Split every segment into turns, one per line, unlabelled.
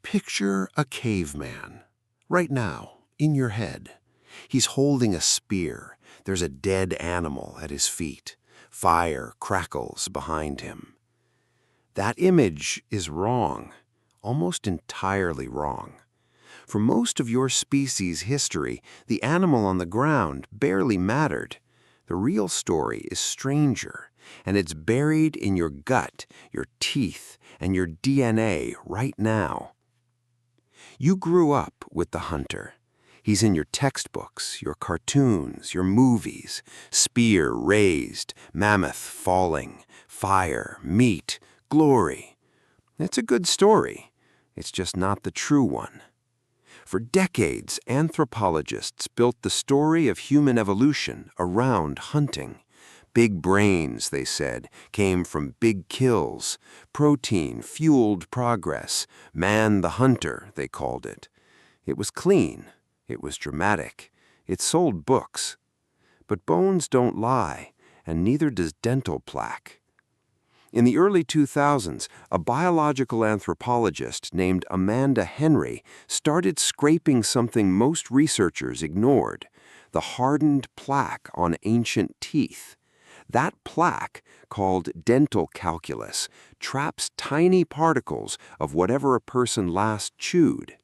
Picture a caveman, right now, in your head. He's holding a spear. There's a dead animal at his feet. Fire crackles behind him. That image is wrong, almost entirely wrong. For most of your species' history, the animal on the ground barely mattered. The real story is stranger, and it's buried in your gut, your teeth, and your DNA right now. You grew up with the hunter. He's in your textbooks, your cartoons, your movies. Spear raised, mammoth falling, fire, meat, glory. It's a good story. It's just not the true one. For decades, anthropologists built the story of human evolution around hunting. Big brains, they said, came from big kills. Protein fueled progress. Man the hunter, they called it. It was clean. It was dramatic. It sold books. But bones don't lie, and neither does dental plaque. In the early 2000s, a biological anthropologist named Amanda Henry started scraping something most researchers ignored: the hardened plaque on ancient teeth. That plaque, called dental calculus, traps tiny particles of whatever a person last chewed.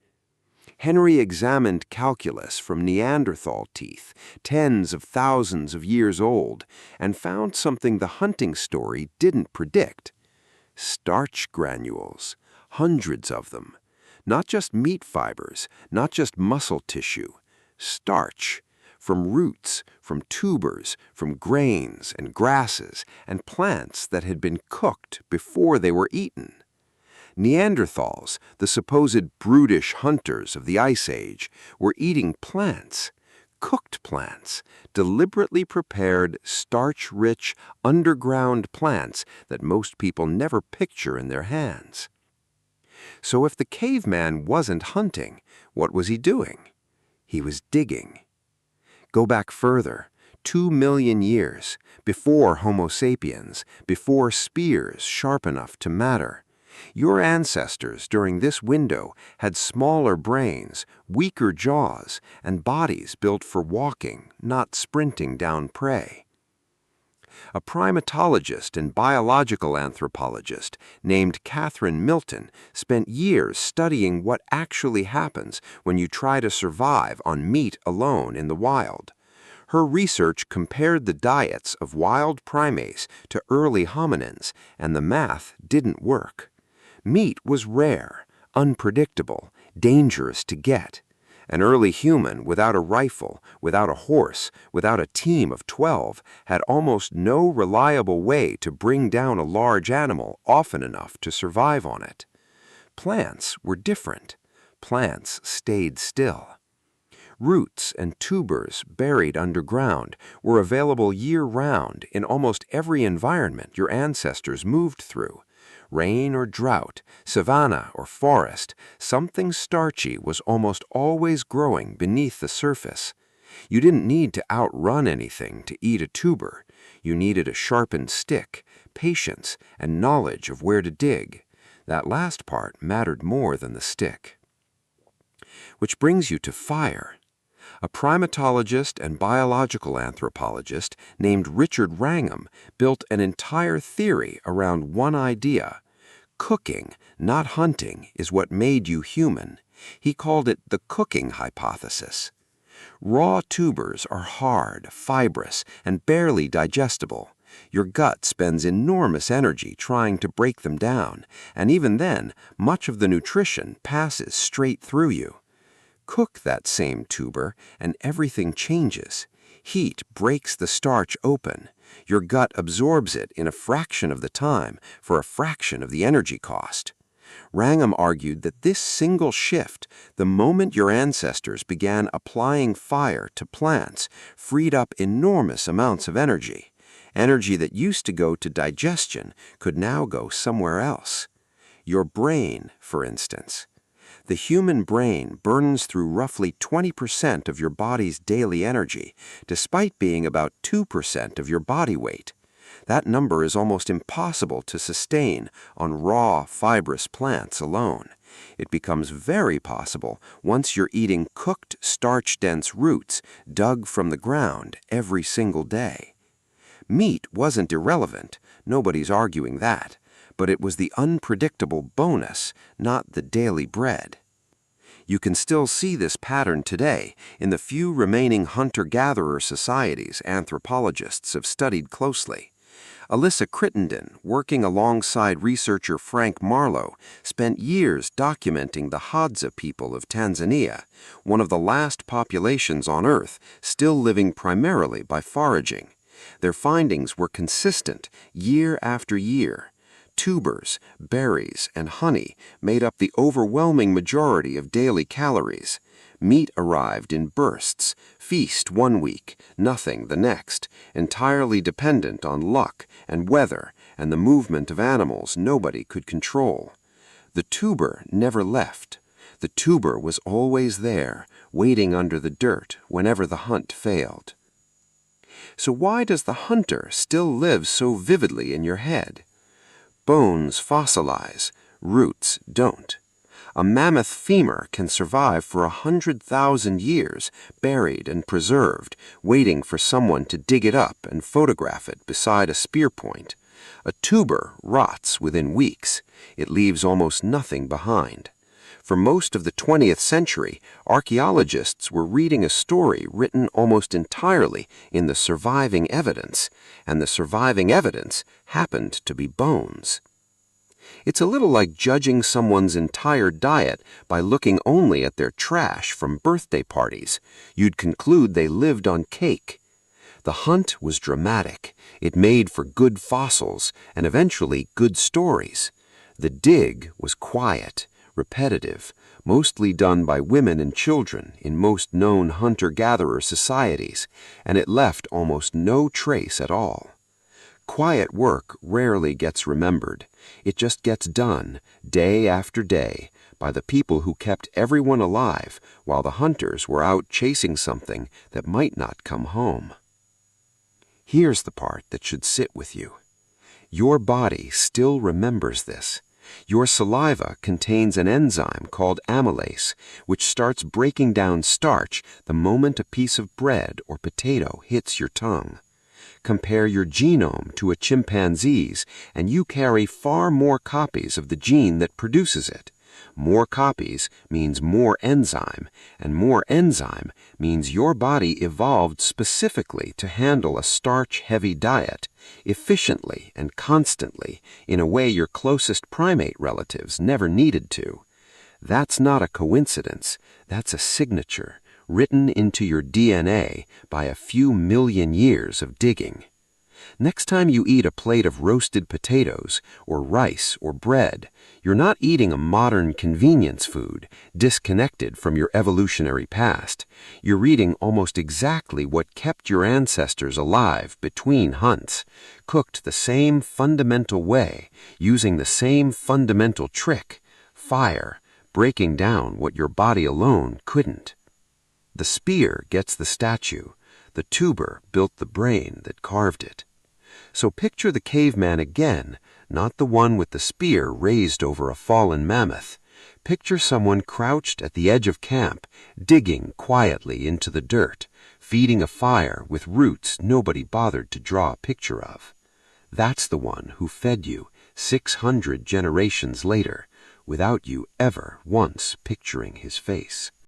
Henry examined calculus from Neanderthal teeth, tens of thousands of years old, and found something the hunting story didn't predict. Starch granules, hundreds of them. Not just meat fibers, not just muscle tissue. Starch. From roots, from tubers, from grains and grasses and plants that had been cooked before they were eaten. Neanderthals, the supposed brutish hunters of the Ice Age, were eating plants, cooked plants, deliberately prepared, starch-rich, underground plants that most people never picture in their hands. So if the caveman wasn't hunting, what was he doing? He was digging. Go back further, 2 million years, before Homo sapiens, before spears sharp enough to matter. Your ancestors during this window had smaller brains, weaker jaws, and bodies built for walking, not sprinting down prey. A primatologist and biological anthropologist named Catherine Milton spent years studying what actually happens when you try to survive on meat alone in the wild. Her research compared the diets of wild primates to early hominins, and the math didn't work. Meat was rare, unpredictable, dangerous to get. An early human without a rifle, without a horse, without a team of 12, had almost no reliable way to bring down a large animal often enough to survive on it. Plants were different. Plants stayed still. Roots and tubers buried underground were available year-round in almost every environment your ancestors moved through. Rain or drought, savanna or forest, something starchy was almost always growing beneath the surface. You didn't need to outrun anything to eat a tuber. You needed a sharpened stick, patience, and knowledge of where to dig. That last part mattered more than the stick. Which brings you to fire. A primatologist and biological anthropologist named Richard Wrangham built an entire theory around one idea. Cooking, not hunting, is what made you human. He called it the cooking hypothesis. Raw tubers are hard, fibrous, and barely digestible. Your gut spends enormous energy trying to break them down, and even then, much of the nutrition passes straight through you. Cook that same tuber, and everything changes. Heat breaks the starch open. Your gut absorbs it in a fraction of the time for a fraction of the energy cost. Wrangham argued that this single shift, the moment your ancestors began applying fire to plants, freed up enormous amounts of energy. Energy that used to go to digestion could now go somewhere else. Your brain, for instance. The human brain burns through roughly 20% of your body's daily energy, despite being about 2% of your body weight. That number is almost impossible to sustain on raw, fibrous plants alone. It becomes very possible once you're eating cooked, starch-dense roots dug from the ground every single day. Meat wasn't irrelevant, nobody's arguing that, but it was the unpredictable bonus, not the daily bread. You can still see this pattern today in the few remaining hunter-gatherer societies anthropologists have studied closely. Alyssa Crittenden, working alongside researcher Frank Marlowe, spent years documenting the Hadza people of Tanzania, one of the last populations on Earth still living primarily by foraging. Their findings were consistent year after year. Tubers, berries, and honey made up the overwhelming majority of daily calories. Meat arrived in bursts, feast one week, nothing the next, entirely dependent on luck and weather and the movement of animals nobody could control. The tuber never left. The tuber was always there, waiting under the dirt whenever the hunt failed. So why does the hunter still live so vividly in your head? Bones fossilize, roots don't. A mammoth femur can survive for 100,000 years, buried and preserved, waiting for someone to dig it up and photograph it beside a spear point. A tuber rots within weeks. It leaves almost nothing behind. For most of the 20th century, archaeologists were reading a story written almost entirely in the surviving evidence, and the surviving evidence happened to be bones. It's a little like judging someone's entire diet by looking only at their trash from birthday parties. You'd conclude they lived on cake. The hunt was dramatic. It made for good fossils and eventually good stories. The dig was quiet, repetitive, mostly done by women and children in most known hunter-gatherer societies, and it left almost no trace at all. Quiet work rarely gets remembered. It just gets done, day after day, by the people who kept everyone alive while the hunters were out chasing something that might not come home. Here's the part that should sit with you. Your body still remembers this. Your saliva contains an enzyme called amylase, which starts breaking down starch the moment a piece of bread or potato hits your tongue. Compare your genome to a chimpanzee's, and you carry far more copies of the gene that produces it. More copies means more enzyme, and more enzyme means your body evolved specifically to handle a starch-heavy diet, efficiently and constantly, in a way your closest primate relatives never needed to. That's not a coincidence, that's a signature, written into your DNA by a few million years of digging. Next time you eat a plate of roasted potatoes, or rice, or bread, you're not eating a modern convenience food, disconnected from your evolutionary past. You're eating almost exactly what kept your ancestors alive between hunts, cooked the same fundamental way, using the same fundamental trick, fire, breaking down what your body alone couldn't. The spear gets the statue. The tuber built the brain that carved it. So picture the caveman again, not the one with the spear raised over a fallen mammoth. Picture someone crouched at the edge of camp, digging quietly into the dirt, feeding a fire with roots nobody bothered to draw a picture of. That's the one who fed you 600 generations later, without you ever once picturing his face.